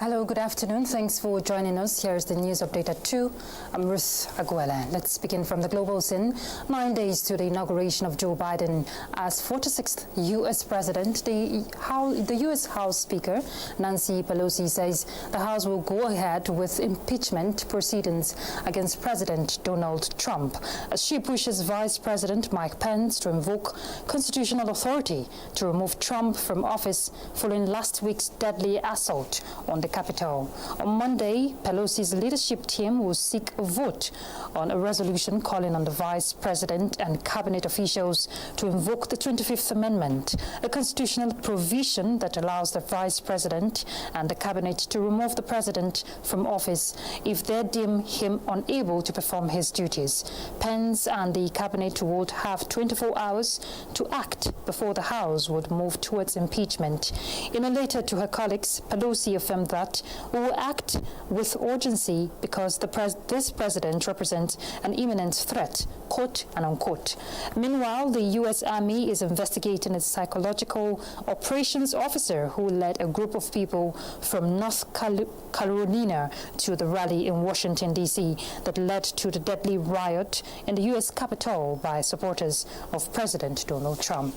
Hello, good afternoon. Thanks for joining us. Here's the news update at 2. I'm Ruth Aguela. Let's begin from the global scene. 9 days to the inauguration of Joe Biden as 46th U.S. President, the U.S. House Speaker, Nancy Pelosi, says the House will go ahead with impeachment proceedings against President Donald Trump as she pushes Vice President Mike Pence to invoke constitutional authority to remove Trump from office following last week's deadly assault on the Capitol. On Monday, Pelosi's leadership team will seek a vote on a resolution calling on the Vice President and cabinet officials to invoke the 25th Amendment, a constitutional provision that allows the Vice President and the cabinet to remove the President from office if they deem him unable to perform his duties. Pence and the cabinet would have 24 hours to act before the House would move towards impeachment. In a letter to her colleagues, Pelosi affirmed that we will act with urgency because this president represents an imminent threat, quote and unquote. Meanwhile, the U.S. Army is investigating a psychological operations officer who led a group of people from North Carolina to the rally in Washington, D.C. that led to the deadly riot in the U.S. Capitol by supporters of President Donald Trump.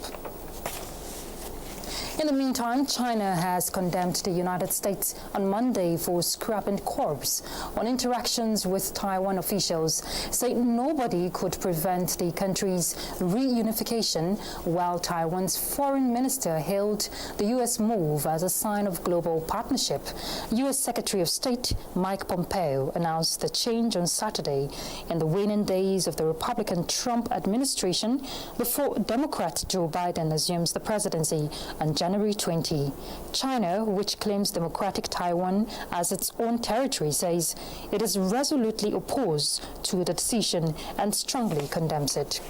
In the meantime, China has condemned the United States on Monday for scrapping curbs on interactions with Taiwan officials, saying nobody could prevent the country's reunification, while Taiwan's foreign minister hailed the U.S. move as a sign of global partnership. U.S. Secretary of State Mike Pompeo announced the change on Saturday in the waning days of the Republican Trump administration before Democrat Joe Biden assumes the presidency on January 20. China, which claims Democratic Taiwan as its own territory, says it is resolutely opposed to the decision and strongly condemns it.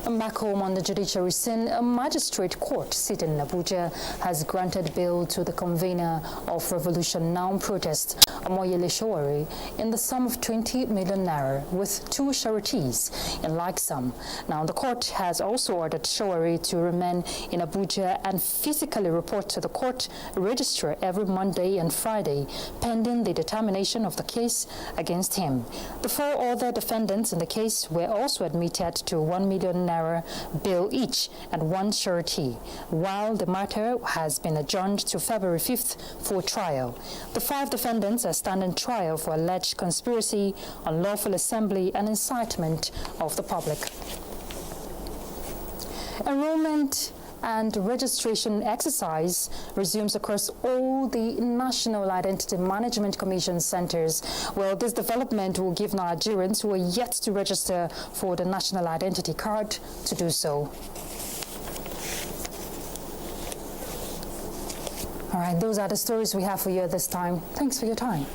Back home on the judiciary scene, a magistrate court sitting in Abuja has granted bail to the convener of Revolution Now protest, Omoyele Sowore, in the sum of 20 million naira, with 2 sureties in like sum. Now, the court has also ordered Sowore to remain in Abuja and physically report to the court registrar every Monday and Friday, pending the determination of the case against him. The 4 other defendants in the case were also admitted to 1 million naira bail each and 1 surety, while the matter has been adjourned to February 5th for trial. The 5 defendants are standing trial for alleged conspiracy, unlawful assembly, and incitement of the public. Enrollment and registration exercise resumes across all the National Identity Management Commission centers. Well, this development will give Nigerians who are yet to register for the National Identity Card to do so. All right, those are the stories we have for you at this time. Thanks for your time.